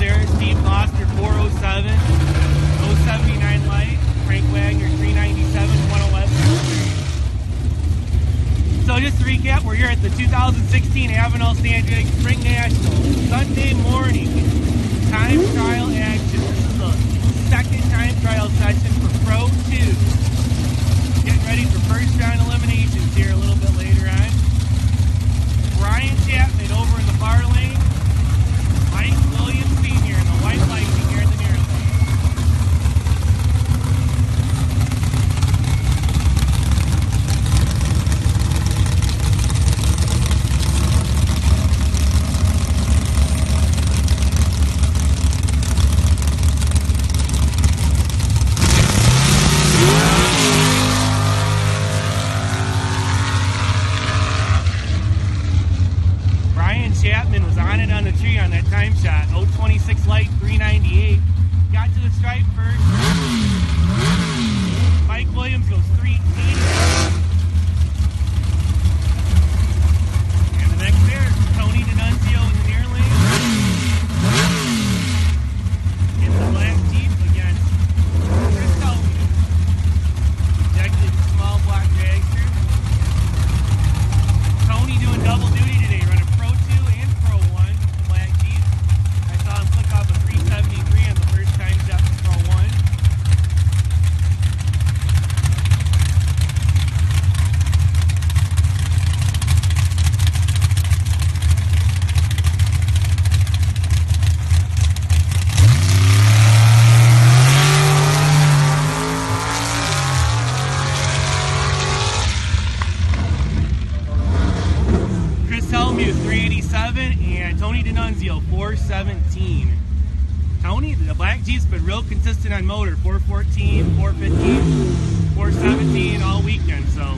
there. Steve Foster 407, 079 light. Frank Wagner 397, 111. So just to recap, we're here at the 2016 Avenal Sandjag Spring National Sunday morning time trial action. This is the second time trial session for Pro 2. Getting ready for first round eliminations here a little bit later on. Brian Chapman over in the far lane. Mike Williams Sr. in the white lightning here in the near lane. Chapman was on it on the tree on that time shot. 026 light, 398. Got to the stripe first. Mike Williams goes 380. And the next there, Tony D'Annunzio in the near lane. In the black Jeep against Chris Helmy. Ejected the small block dragster. Tony doing double duty today, running Pro 2 and Pro 1, the black Jeep. I saw him flick off a 373 on the first time shot for Pro 1. Chris Helmuth 387 and Tony D'Annunzio 417. Tony, the black Jeep's been real consistent on motor, 414, 415, 417 all weekend, so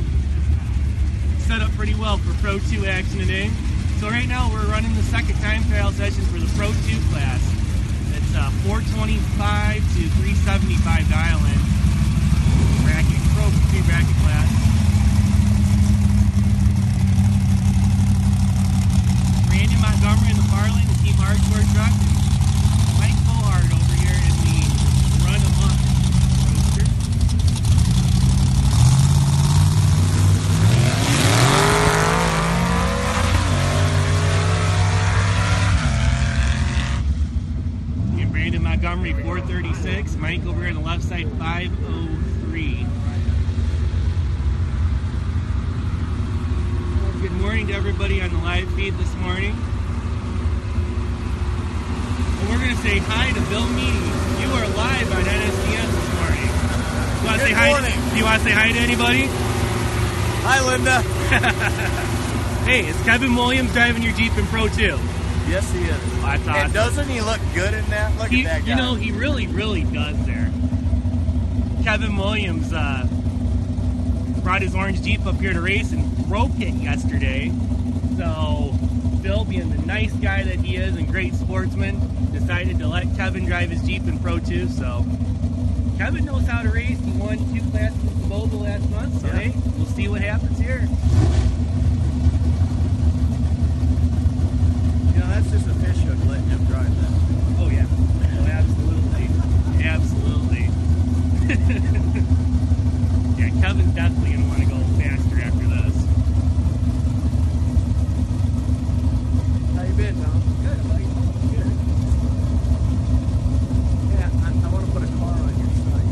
set up pretty well for Pro 2 action today. So right now we're running the second time trial session for the Pro 2 class. It's 425 to 375 dial-in bracket, Pro 2 bracket class. Brandon Montgomery in the far lane, the Team Hardcore truck. Mike Bohart over here in the Run Amok roadster. And Brandon Montgomery 436. Mike over here on the left side 503. Good morning to everybody on the live feed this morning. And we're going to say hi to Bill Meany. You are live on NSDN this morning. You want to say hi? Do you want to say hi to anybody? Hi, Linda. Hey, is Kevin Williams driving your Jeep in Pro 2? Yes, he is. That's awesome. And doesn't he look good in that? Look at that guy. You know, he really, really does there. Kevin Williams brought his orange Jeep up here to race and broke it yesterday. So Bill, being the nice guy that he is and great sportsman, decided to let Kevin drive his Jeep in Pro 2. So Kevin knows how to race. He won 2 classes with the Boba last month. So hey, we'll see what happens here. You know, that's just a fish hook letting him drive that. Oh yeah. Oh, absolutely. Absolutely. Yeah, Kevin's definitely going to want to go faster after this. How you been, Tom? Good, how about you? Good. Yeah, I want to put a car on your side.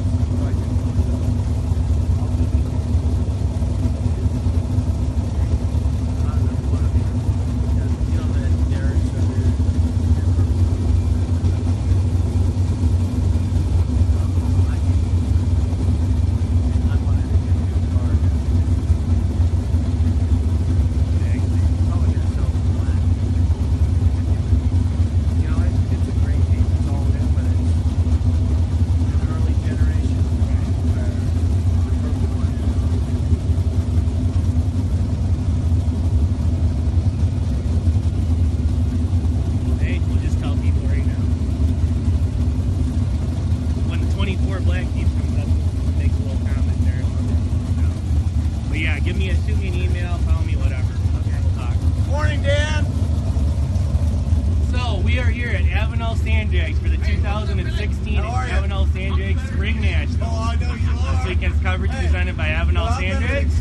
Sandjags for the 2016 Avenal Sandjags Spring National. I know you are. This weekend's coverage presented by Avenal Sandjags,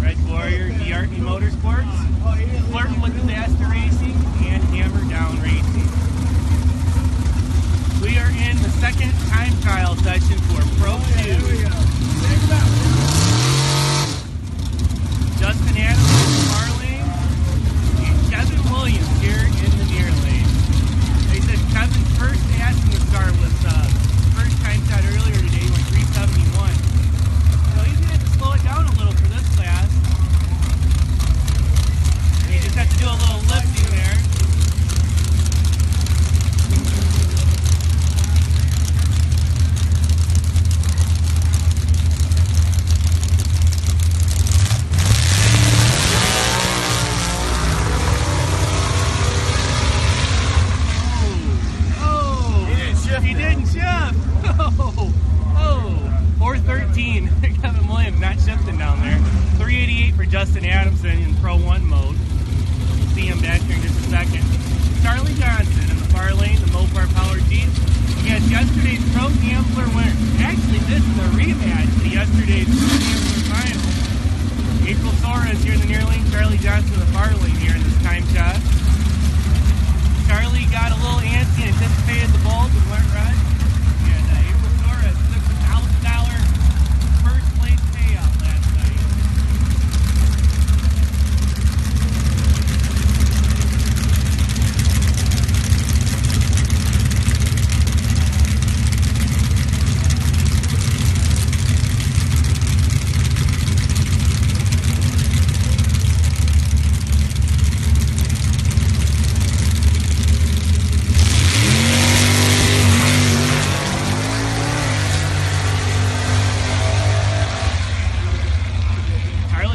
Red Warrior, DRT Motorsports, Flirting with Disaster Racing, and Hammer Down Racing. We are in the second time trial session for Pro 2. Justin Adams in the far lane, and Kevin Williams here in the near lane. They said Kevin's first pass in the start was first time shot earlier today, went 371. So he's going to have to slow it down a little for this class. And you just have to do a little lifting there. He didn't shift. Oh, 413. Kevin Williams not shifting down there. 388 for Justin Adamson in Pro 1 mode. We'll see him back here in just a second. Charlie Johnson in the far lane, the Mopar Power Jeep. Against yesterday's Pro Gambler winner. Actually, this is a rematch to yesterday's Pro Gambler final. April Soares here in the near lane. Charlie Johnson in the far lane here in this time shot. Charlie got a little antsy and anticipated the bulb and went red. And April Soares took the $1,000 first place payout last night.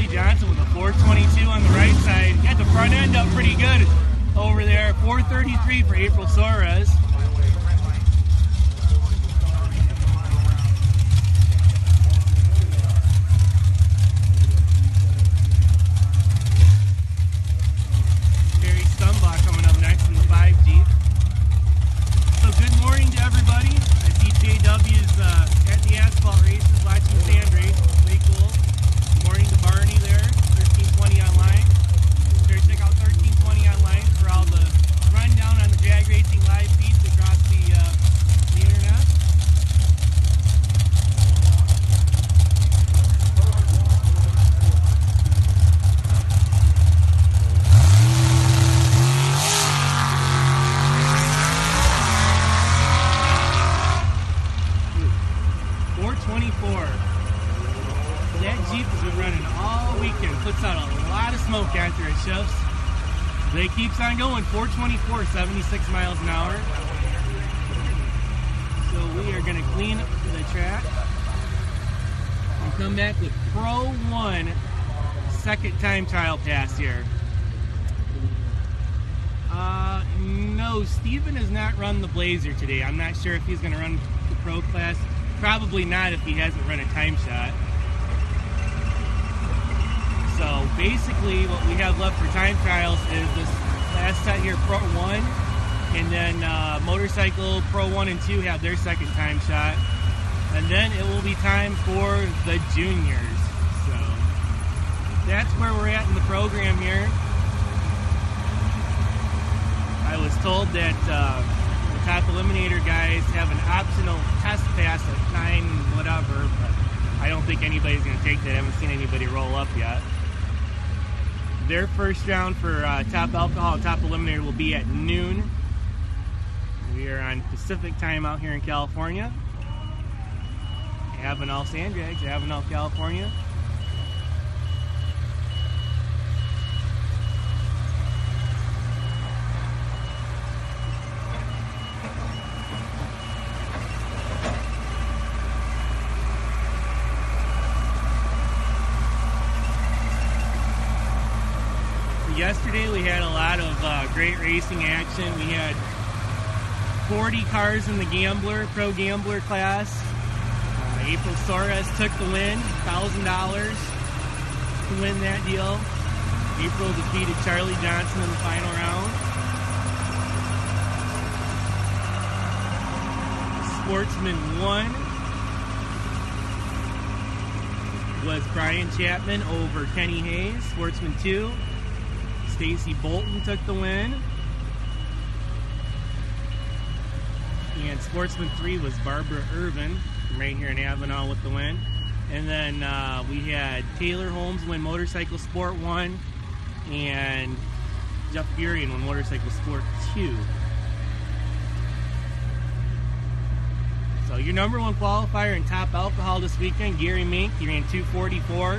Johnson with a 422 on the right side. Got the front end up pretty good over there. 433 for April Soares. Terry Stumbach coming up next in the 5 Jeep. So good morning to everybody. I see JW's at the asphalt races watching the sand race. Pretty cool. Good morning to Barney there, 1320 online. Sure, check out 1320 online for all the rundown on the drag racing live feeds across the internet. That Jeep has been running all weekend, puts out a lot of smoke after it shifts. But it keeps on going, 424, 76 miles an hour. So we are going to clean the track and come back with Pro 1 second time trial pass here. No, Steven has not run the Blazer today. I'm not sure if he's going to run the Pro class. Probably not if he hasn't run a time shot. So basically what we have left for time trials is this last set here, Pro 1, and then Motorcycle Pro 1 and 2 have their second time shot. And then it will be time for the juniors. So that's where we're at in the program here. I was told that the top eliminator guys have an optional test pass at 9 whatever, but I don't think anybody's going to take that. I haven't seen anybody roll up yet. Their first round for top alcohol, top eliminator will be at noon. We are on Pacific time out here in California. Avenal Sandjags, Avenal, California. Yesterday we had a lot of great racing action. We had 40 cars in the Gambler, Pro Gambler class. April Soares took the win, $1,000 to win that deal. April defeated Charlie Johnson in the final round. Sportsman 1 was Brian Chapman over Kenny Hayes. Sportsman 2, Stacy Bolton took the win. And Sportsman 3 was Barbara Irvin from right here in Avenal with the win. And then we had Taylor Holmes win Motorcycle Sport 1, and Jeff Furion won Motorcycle Sport 2. So your number one qualifier in top alcohol this weekend, Gary Mink, he ran 244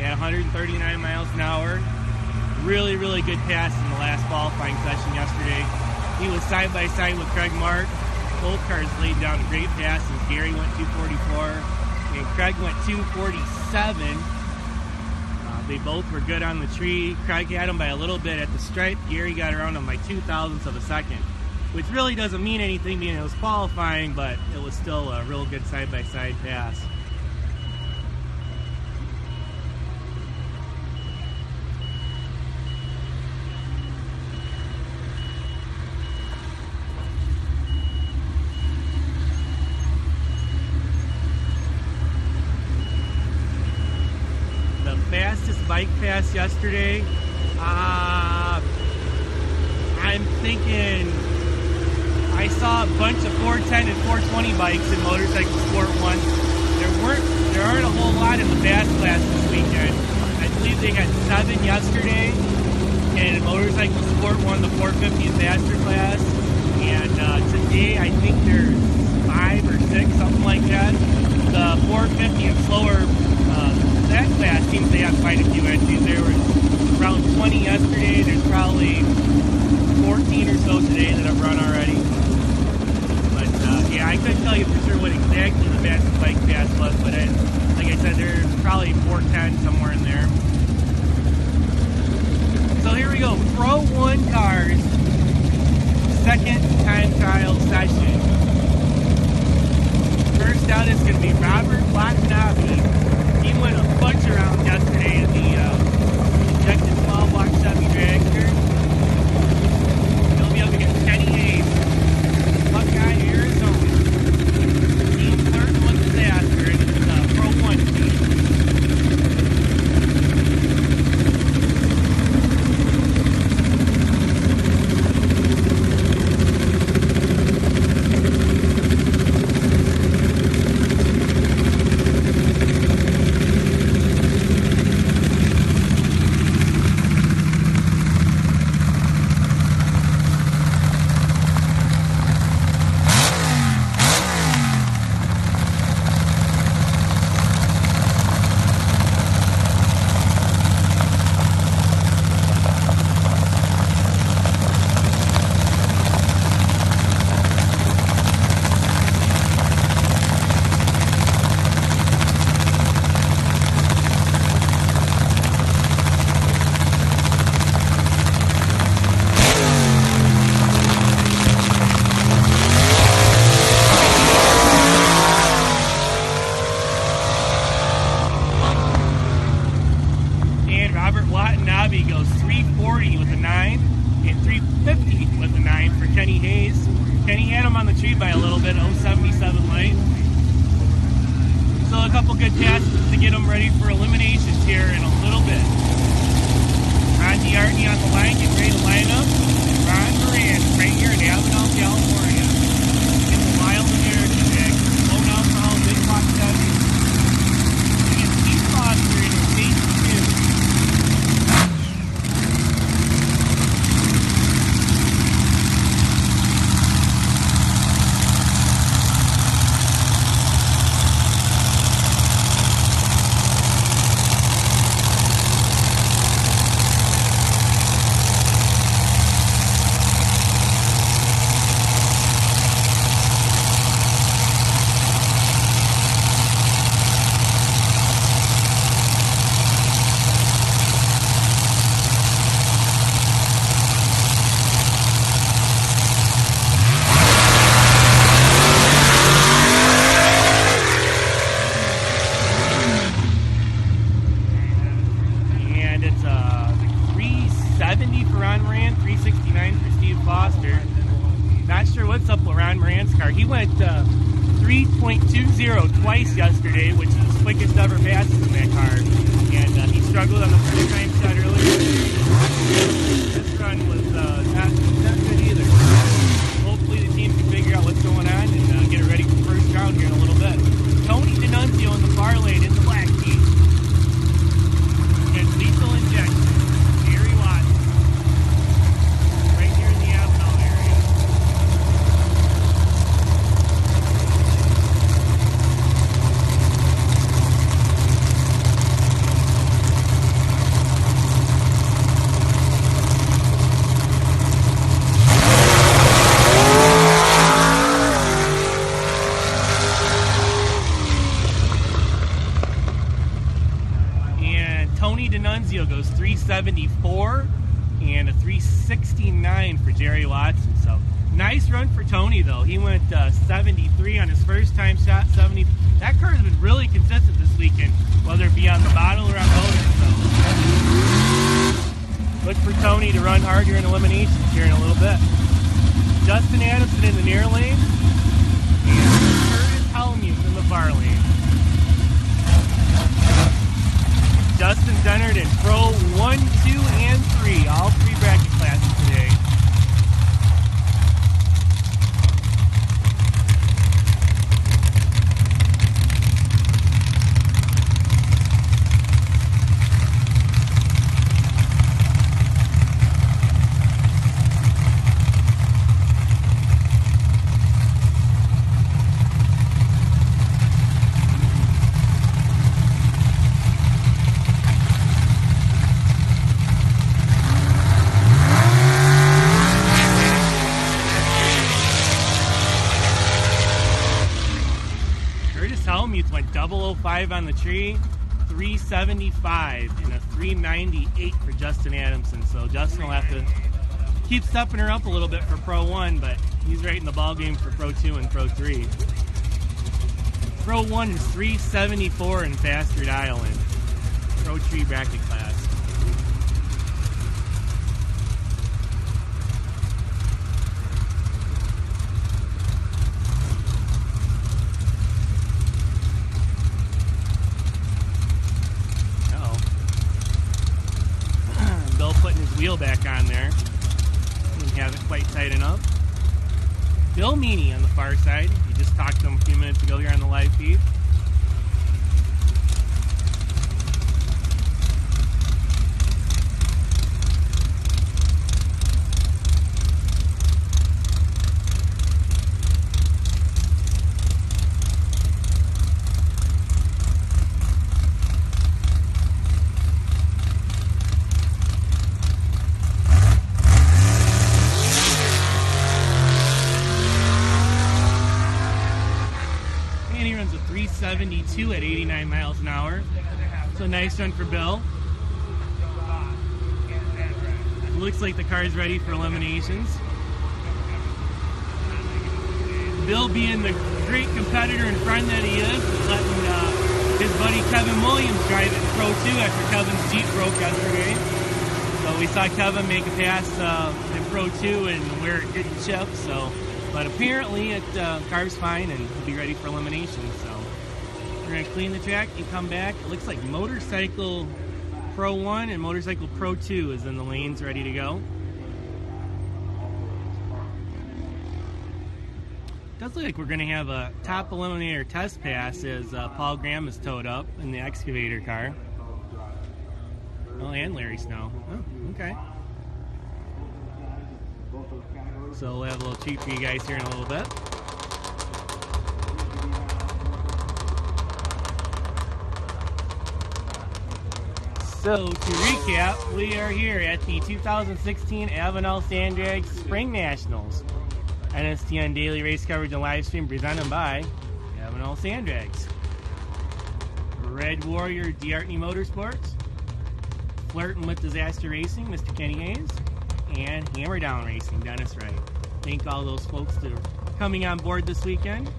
at 139 miles an hour. Really, really good pass in the last qualifying session yesterday. He was side by side with Craig Mark. Both cars laid down great passes. Gary went 244 and Craig went 247. They both were good on the tree. Craig had him by a little bit at the stripe. Gary got around him by 0.02 of a second, which really doesn't mean anything being it was qualifying, but it was still a real good side-by-side pass. The fastest bike pass yesterday, I'm thinking I saw a bunch of 410 and 420 bikes in Motorcycle Sport 1. There aren't a whole lot in the fast class this weekend. I believe they had 7 yesterday, and in Motorcycle Sport 1, the 450 and faster class. And today, I think there's 5 or 6, something like that. The 450 and slower, that class seems they have quite a few entries. There was around 20 yesterday. There's probably 14 or so today that have run already. But yeah, I couldn't tell you for sure what exactly the fastest bike pass was, but like I said, there's probably 410 somewhere in there. So here we go, Pro 1 cars, second time trial session. First out is going to be Robert Watanabe. He went a bunch of rounds yesterday in the injected 12-block Chevy Dragster. He'll be up against Kenny Hayes, Buckeye, Arizona. Team flirting with disaster, and it's the Pro 1 team. Goes 340 with a 9 and 350 with a 9 for Kenny Hayes. Kenny had him on the tree by a little bit, 077 light. So a couple good passes to get him ready for eliminations here in a little bit. Ron Diartney on the line, getting ready to line up. Ron Moran right here in Avenal, California. In the Wild American Jack. Low alcohol, big block 7. And Steve Foster in his stage 2. John Moran's car. He went 3.20 twice yesterday, which is the quickest ever passes in that car. And he struggled on the first time shot earlier. This run was not good either. Hopefully the team can figure out what's going on and get it ready for first round here in a little bit. Tony D'Annunzio in the far lane in the black Jeep. And lethal injection. Jerry Watson. Right here in the Avenal area. Tony D'Annunzio goes 374 and a 369 for Jerry Watson. So nice run for Tony though. He went 73 on his first time shot. 70. That car has been really consistent this weekend, whether it be on the bottle or on motor. So look for Tony to run harder in eliminations here in a little bit. Justin Adamson in the near lane and Curtis Helmuth in the far lane. Justin's entered in Pro 1, 2, and 3, all three bracket classes today. Helmuth went 005 on the tree, 375 and a 398 for Justin Adamson. So Justin will have to keep stepping her up a little bit for Pro 1, but he's right in the ball game for Pro 2 and Pro 3. Pro 1 is 374 in fast Rhode Island. Pro 3 bracket class. Putting his wheel back on there. Didn't have it quite tight enough. Bill Meany on the far side. You just talked to him a few minutes ago here on the live feed. And he runs a 372 at 89 miles an hour. So nice run for Bill. Looks like the car is ready for eliminations. Bill, being the great competitor in front that he is, letting his buddy Kevin Williams drive it in Pro 2 after Kevin's Jeep broke yesterday. So we saw Kevin make a pass in Pro 2 and where it didn't chip. But apparently the car's fine and he'll be ready for elimination. So we're going to clean the track and come back. It looks like Motorcycle Pro 1 and Motorcycle Pro 2 is in the lanes ready to go. Does look like we're going to have a top eliminator test pass as Paul Graham is towed up in the excavator car. Oh, and Larry Snow. Oh, okay. So we'll have a little treat for you guys here in a little bit. So to recap, we are here at the 2016 Avenal Sand Drag Spring Nationals. NSDN daily race coverage and live stream presented by Avenal Sand Drags. Red Warrior DeArtney Motorsports. Flirting with Disaster Racing, Mr. Kenny Hayes. And Hammer Down Racing, Dennis Wright. Thank all those folks that are coming on board this weekend.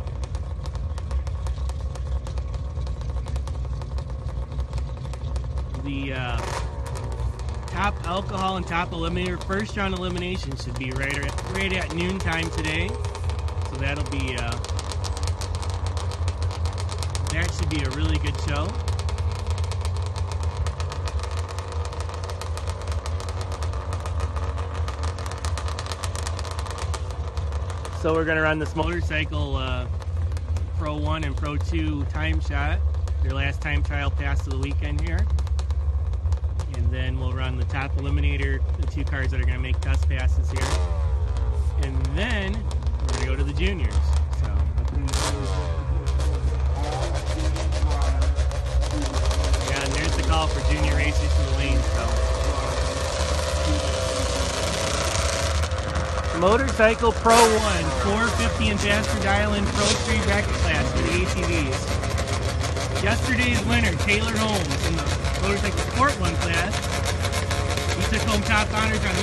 The top alcohol and top eliminator first round elimination should be right at noon time today. So So that'll be that should be a really good show. So we're gonna run this motorcycle Pro 1 and Pro 2 time shot. Their last time trial pass of the weekend here. And then we'll run the top eliminator, the 2 cars that are gonna make test passes here. And then we're gonna go to the juniors. So yeah, and there's the call for junior racers to the lane. So Motorcycle Pro 1, 450 and faster dial-in Pro 3 bracket class for the ATVs. Yesterday's winner, Taylor Holmes, in the Motorcycle Sport 1 class. He took home top honors on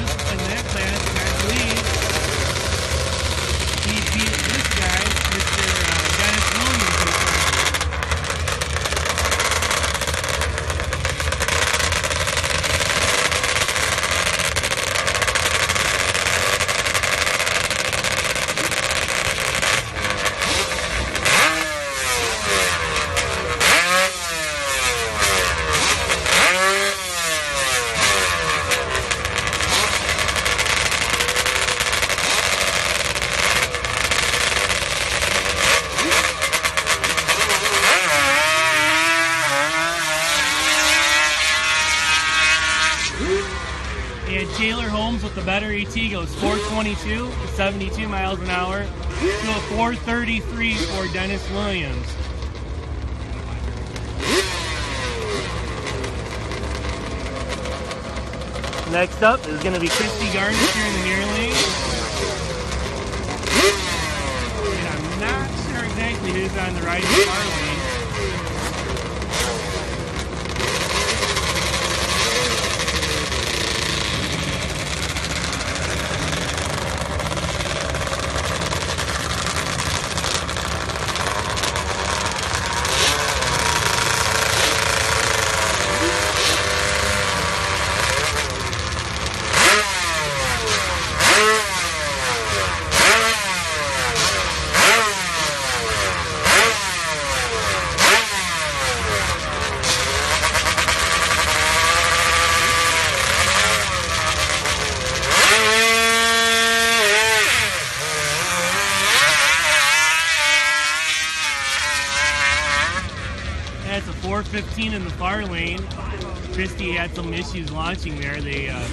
that class, and I believe he beat this guy, Mr. Dennis Williams. Taylor Holmes with the better ET goes 422 to 72 miles an hour to a 433 for Dennis Williams. Next up is going to be Christy Garnish here in the near lane. And I'm not sure exactly who's on the right and far lane. That's a 415 in the far lane. Christy had some issues launching there. I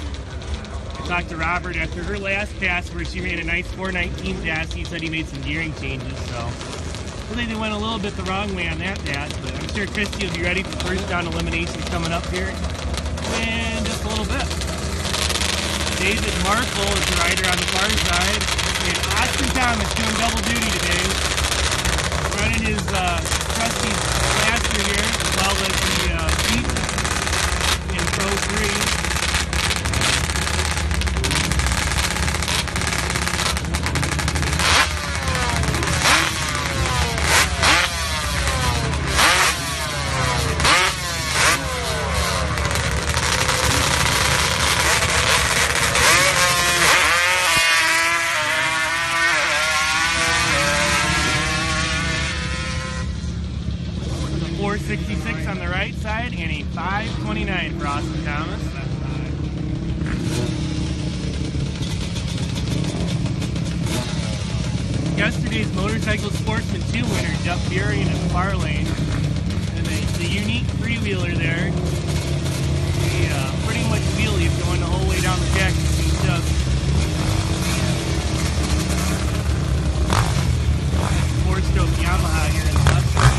talked to Robert after her last pass where she made a nice 419 pass. He said he made some gearing changes, so I think they went a little bit the wrong way on that pass, but I'm sure Christy will be ready for first down eliminations coming up here in just a little bit. David Markle is the rider on the far side, and Austin Thomas doing double duty today, running his trusty blaster here, as well as the Jeep in Pro 3. With a 466 on the right side and a 529 for Austin Thomas. Yesterday's Motorcycle Sportsman 2 winner, Jeff Furion in the far lane. And the unique three-wheeler there. He pretty much wheelied going the whole way down the track to see Jeff. 4-stroke Yamaha here in the left side.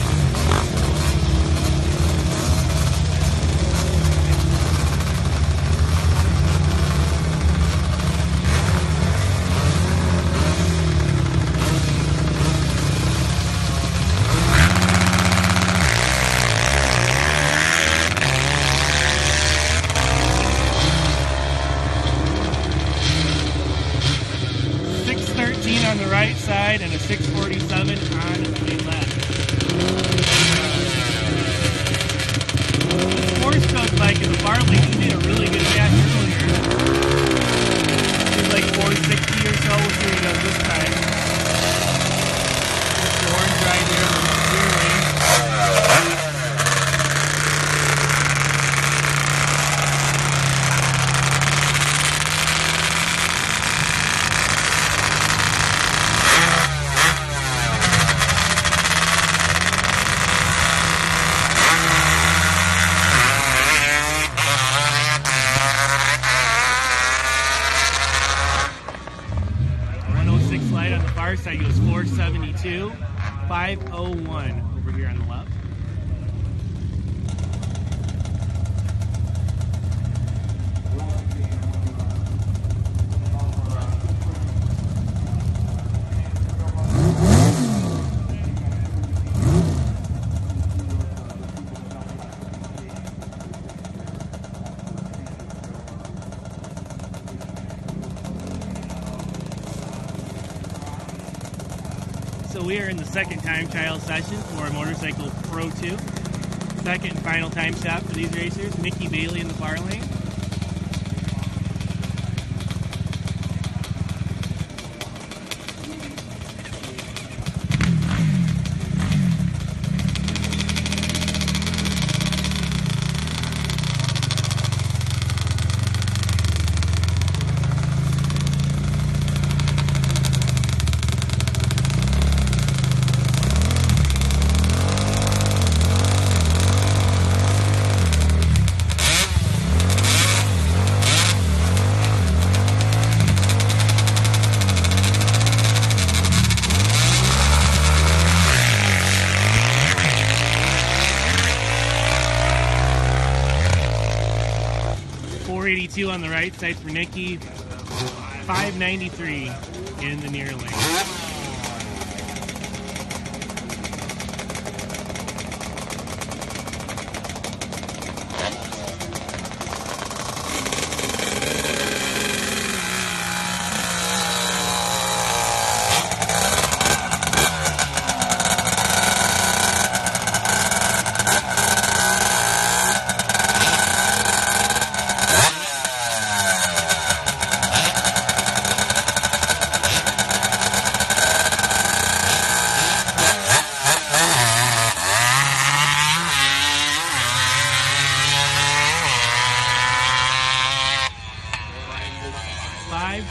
On the right side and a 647 on the left. The 4-stroke bike in the far lane, he did a really good match earlier. He did like 460 or so. We'll see what he does this time. 6 light on the far side goes 472, 501 over here on the left. So we are in the second time trial session for Motorcycle Pro 2. Second and final time shot for these racers. Mickey Bailey in the far lane. On the right side for Nikki, 593 in the near lane.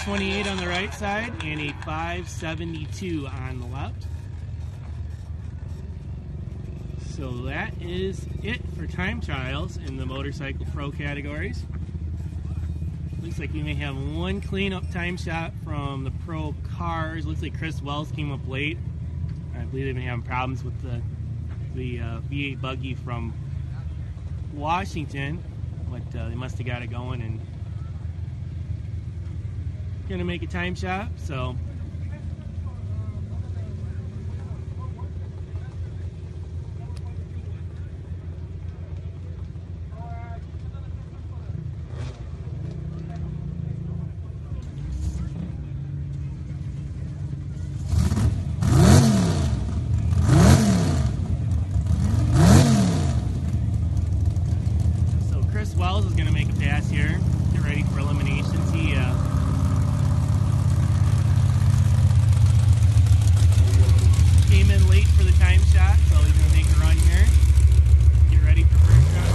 528 on the right side and a 572 on the left. So that is it for time trials in the Motorcycle Pro categories. Looks like we may have one cleanup time shot from the Pro cars. Looks like Chris Wells came up late. I believe they've been having problems with the V8 buggy from Washington, but they must have got it going and gonna make a time shot. So Chris Wells is gonna make a pass here. Get ready for eliminations. He came in late for the time shot, so he's going to make a run here. Get ready for first round.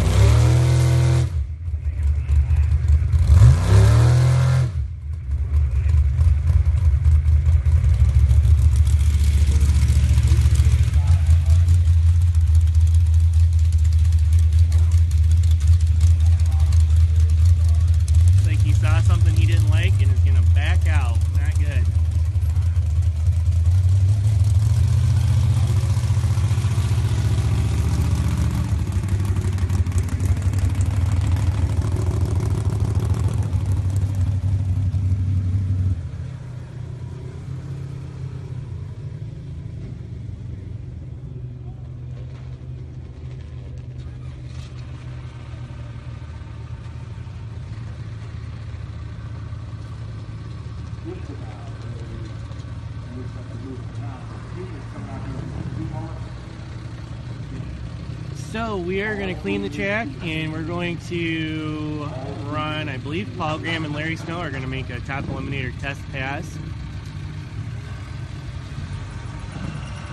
Looks like he saw something he didn't like and is going to back out. Not good. So we are going to clean the track and we're going to run, I believe Paul Graham and Larry Snow are going to make a top eliminator test pass.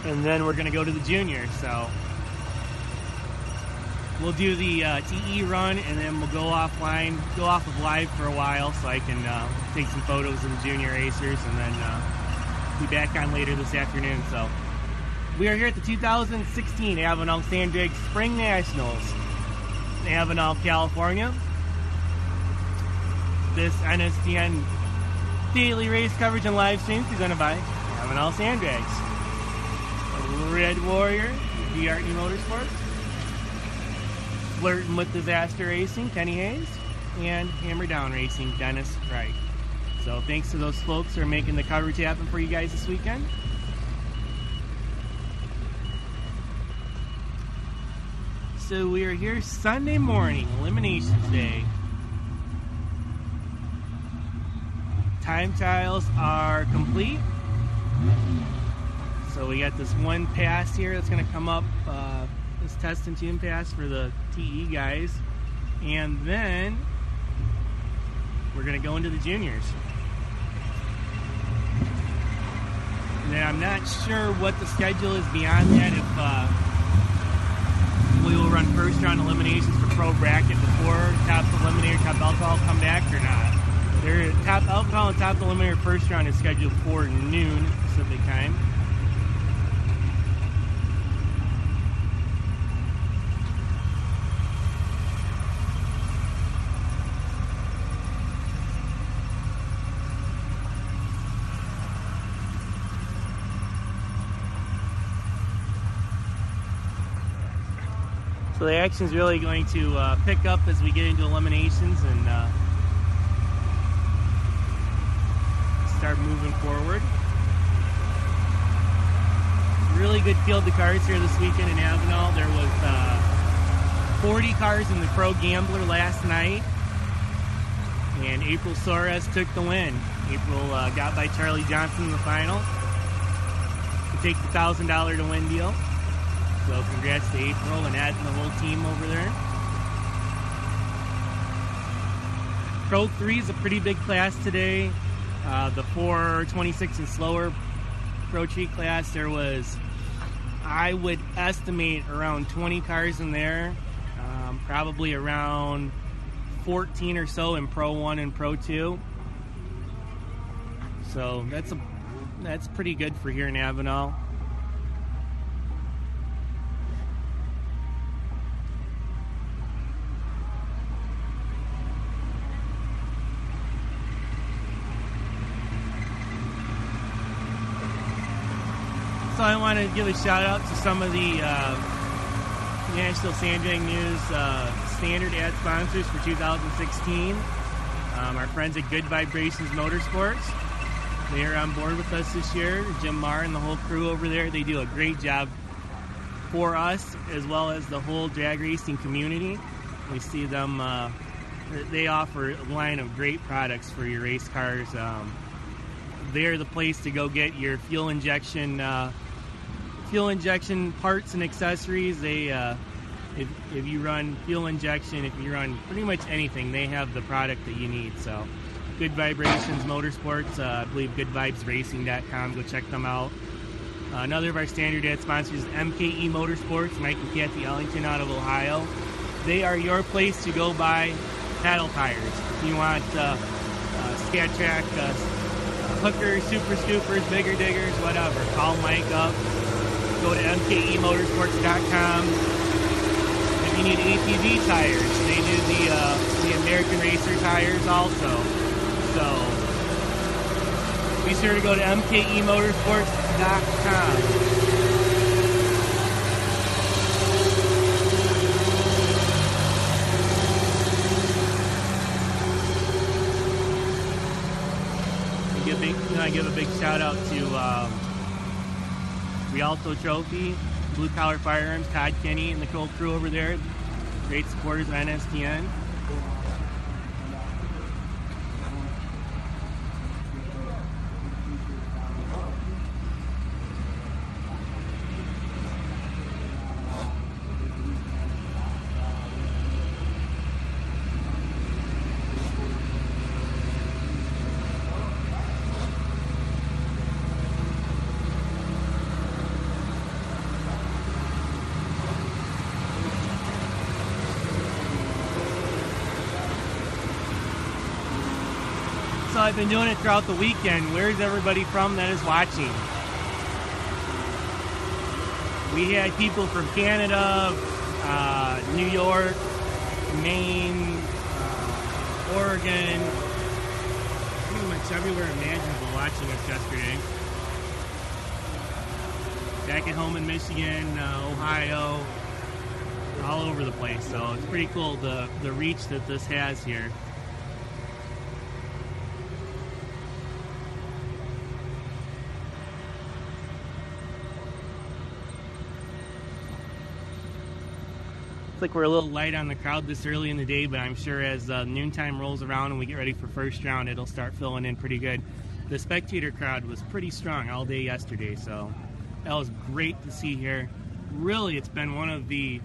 And then we're going to go to the junior. So we'll do the TE run and then we'll go offline, go off of live for a while so I can take some photos of the junior racers and then be back on later this afternoon. So we are here at the 2016 Avenal Sand Drag Spring Nationals in Avenal, California. This NSDN Daily race coverage and live streams presented by Avenal Sand Drags. Red Warrior, DRT Motorsports. Flirting with Disaster Racing, Kenny Hayes. And Hammer Down Racing, Dennis Wright. So thanks to those folks who are making the coverage happen for you guys this weekend. So we are here Sunday morning, Eliminations Day. Time trials are complete. So we got this one pass here that's going to come up, this test and tune pass for the TE guys. And then we're going to go into the juniors. And I'm not sure what the schedule is beyond that, if we will run first round eliminations for pro bracket before top eliminator, top alcohol come back or not. Their top alcohol and top eliminator first round is scheduled for noon Pacific time. So the action is really going to pick up as we get into eliminations and start moving forward. Really good field of cars here this weekend in Avenal. There was 40 cars in the Pro Gambler last night, and April Soares took the win. April got by Charlie Johnson in the final to take the $1,000 to win deal. So congrats to April and Ed and the whole team over there. Pro 3 is a pretty big class today. The 426 and slower Pro 3 class, there was, I would estimate, around 20 cars in there. Probably around 14 or so in Pro 1 and Pro 2. So that's pretty good for here in Avenal. So I want to give a shout out to some of the National Sand Drag News standard ad sponsors for 2016. Our friends at Good Vibrations Motorsports. They are on board with us this year. Jim Marr and the whole crew over there, they do a great job for us as well as the whole drag racing community. We see them, they offer a line of great products for your race cars. They're the place to go get your fuel injection parts and accessories. They if you run fuel injection, if you run pretty much anything, they have the product that you need. So Good Vibrations Motorsports, I believe goodvibesracing.com, go check them out. Another of our standard ad sponsors is MKE Motorsports, Mike and Kathy Ellington out of Ohio. They are your place to go buy paddle tires. If you want Scat Track hookers, super scoopers, bigger diggers, whatever, call Mike up. Go to mkemotorsports.com. If you need ATV tires, they do the American Racer tires also. So be sure to go to mkemotorsports.com. I give a big shout out to Rialto Trophy, Blue Collar Firearms, Todd Kenny and the whole crew over there. Great supporters of NSDN. So I've been doing it throughout the weekend. Where's everybody from that is watching? We had people from Canada, New York, Maine, Oregon, pretty much folks everywhere imaginable watching us yesterday. Back at home in Michigan, Ohio, all over the place. So it's pretty cool the reach that this has here. Like we're a little light on the crowd this early in the day, but I'm sure as noontime rolls around and we get ready for first round, it'll start filling in pretty good. The spectator crowd was pretty strong all day yesterday, so that was great to see here. Really, it's been one of the,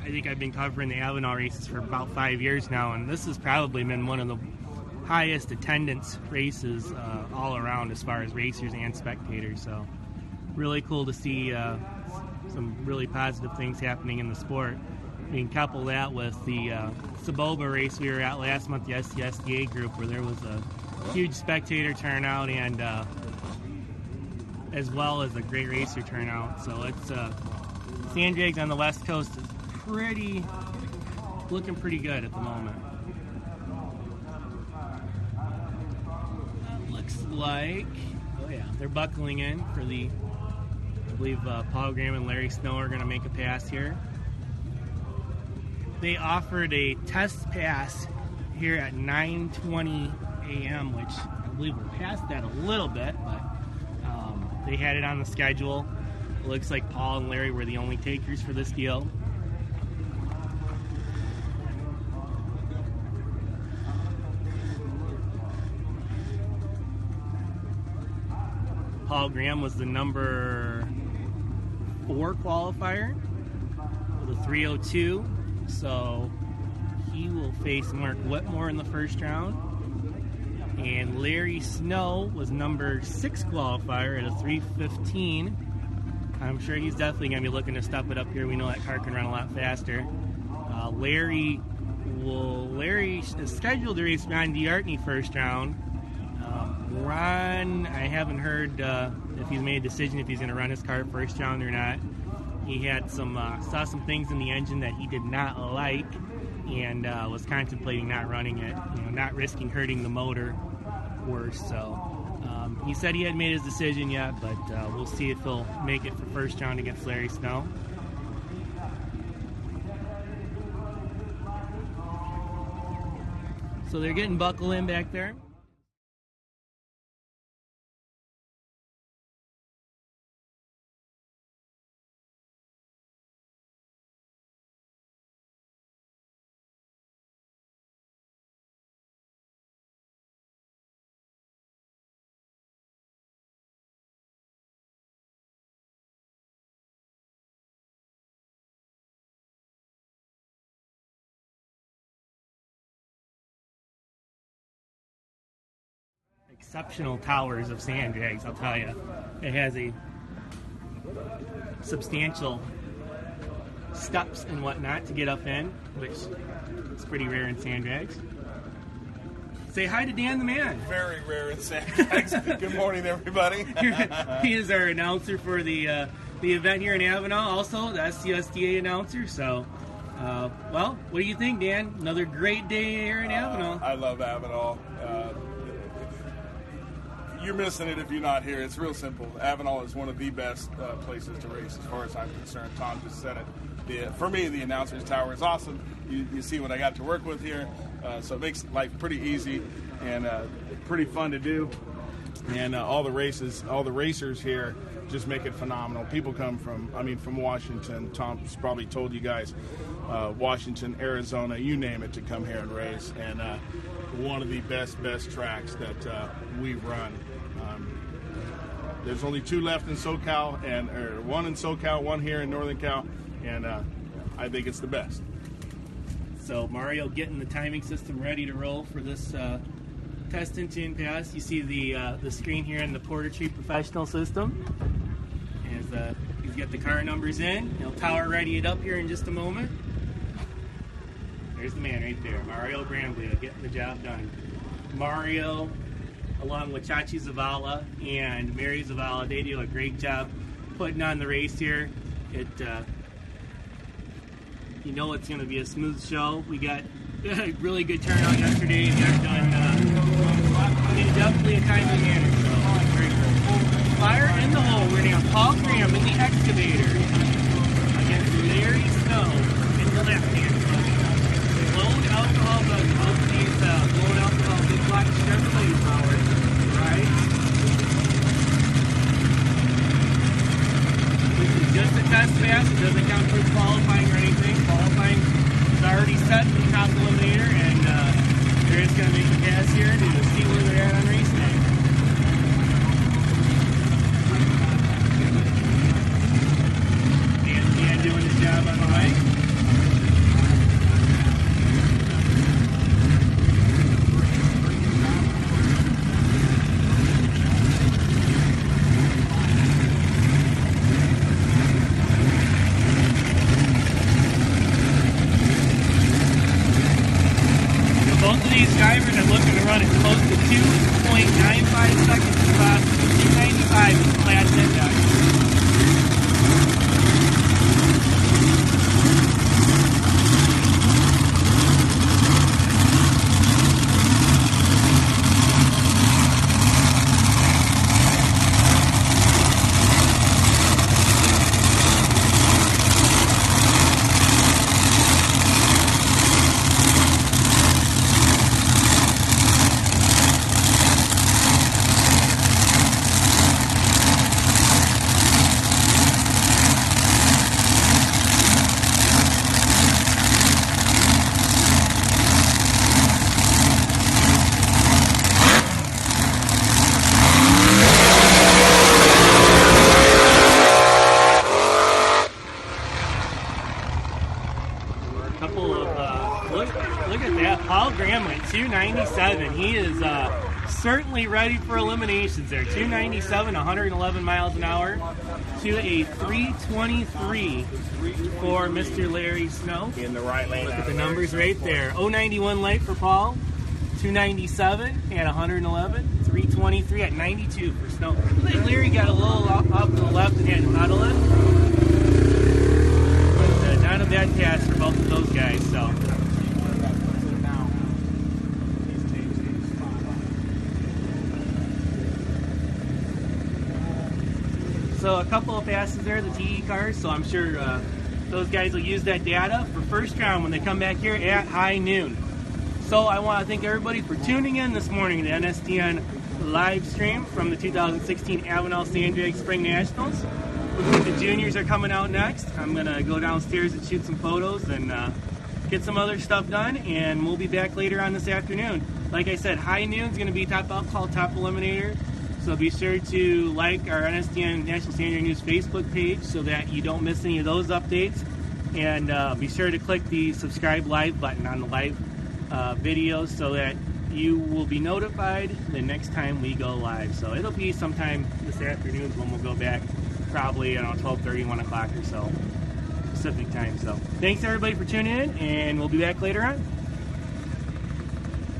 I think I've been covering the Avenal races for about 5 years now, and this has probably been one of the highest attendance races all around as far as racers and spectators, so really cool to see some really positive things happening in the sport. You can couple that with the Saboba race we were at last month, the SDA group, where there was a huge spectator turnout and as well as a great racer turnout. So it's sand drags on the West Coast is looking pretty good at the moment. That looks like, oh yeah, they're buckling in for the, I believe Paul Graham and Larry Snow are going to make a pass here. They offered a test pass here at 9:20 a.m., which I believe we're past that a little bit, but they had it on the schedule. It looks like Paul and Larry were the only takers for this deal. Paul Graham was the number 4 qualifier with a 3:02, so he will face Mark Whitmore in the first round. And Larry Snow was number 6 qualifier at a 3:15. I'm sure he's definitely going to be looking to step it up here. We know that car can run a lot faster. Larry is scheduled to race Ron DeArtney first round. Ron, I haven't heard if he's made a decision if he's going to run his car first round or not. He had saw some things in the engine that he did not like and was contemplating not running it, not risking hurting the motor worse. So he said he hadn't made his decision yet, but we'll see if he'll make it for first round against Larry Snow. So they're getting buckled in back there. Exceptional towers of sand drags, I'll tell you. It has a substantial steps and whatnot to get up in, which is pretty rare in sand drags. Say hi to Dan the man. Very rare in sand drags. Good morning, everybody. He is our announcer for the event here in Avenal, also the SCSDA announcer. So, well, what do you think, Dan? Another great day here in Avenal. I love Avenal. You're missing it if you're not here. It's real simple. Avenal is one of the best places to race as far as I'm concerned. Tom just said it. For me, the announcer's tower is awesome. You see what I got to work with here. So it makes life pretty easy and pretty fun to do. And all the racers here just make it phenomenal. People come from Washington. Tom's probably told you guys, Washington, Arizona, you name it, to come here and race. And one of the best tracks that we run. There's only 2 left in SoCal, or 1 in SoCal, 1 here in Northern Cal, and I think it's the best. So Mario getting the timing system ready to roll for this test engine pass. You see the screen here in the Porter Tree Professional system. As he's got the car numbers in, he'll tower ready it up here in just a moment. There's the man right there, Mario Bramblia, getting the job done. Mario, along with Chachi Zavala and Mary Zavala, they do a great job putting on the race here. It's going to be a smooth show. We got a really good turnout yesterday. We got done definitely a timely manner. So very cool. Fire in the hole. We're gonna have Paul Graham in the excavator against Larry Snow in the left-hand side. Blown alcohol buggy. Both of these blown alcohol big black Chevrolet powered. Right? This is just a test pass. It doesn't count for qualifying or anything. Qualifying is already set for the top eliminator, and they're just going to make a pass here to see where they're at on race day. NSDN doing his job on the mic. Both of these drivers are looking to run it close to 2.95 seconds to cross 295 in the class index. Couple of look at that. Paul Graham went 297. He is certainly ready for eliminations there. 297, 111 miles an hour to a 323 for Mr. Larry Snow. In the right lane. Look at the numbers right there. 091 light for Paul, 297 at 111, 323 at 92 for Snow. Looks like Larry got a little off to the left and had to huddle it. Not a bad pass for both of those guys. So a couple of passes there, the TE cars. So I'm sure those guys will use that data for first round when they come back here at high noon. So I want to thank everybody for tuning in this morning to the NSDN live stream from the 2016 Avenal Sand Drag Spring Nationals. Looks like the juniors are coming out next. I'm going to go downstairs and shoot some photos and get some other stuff done, and we'll be back later on this afternoon. Like I said, high noon is going to be top alcohol, top eliminator. So be sure to like our NSDN National Standard News Facebook page so that you don't miss any of those updates. And be sure to click the subscribe live button on the live videos so that you will be notified the next time we go live. So it'll be sometime this afternoon when we'll go back, probably around 12:30, 1 o'clock or so, Pacific time. So thanks everybody for tuning in, and we'll be back later on.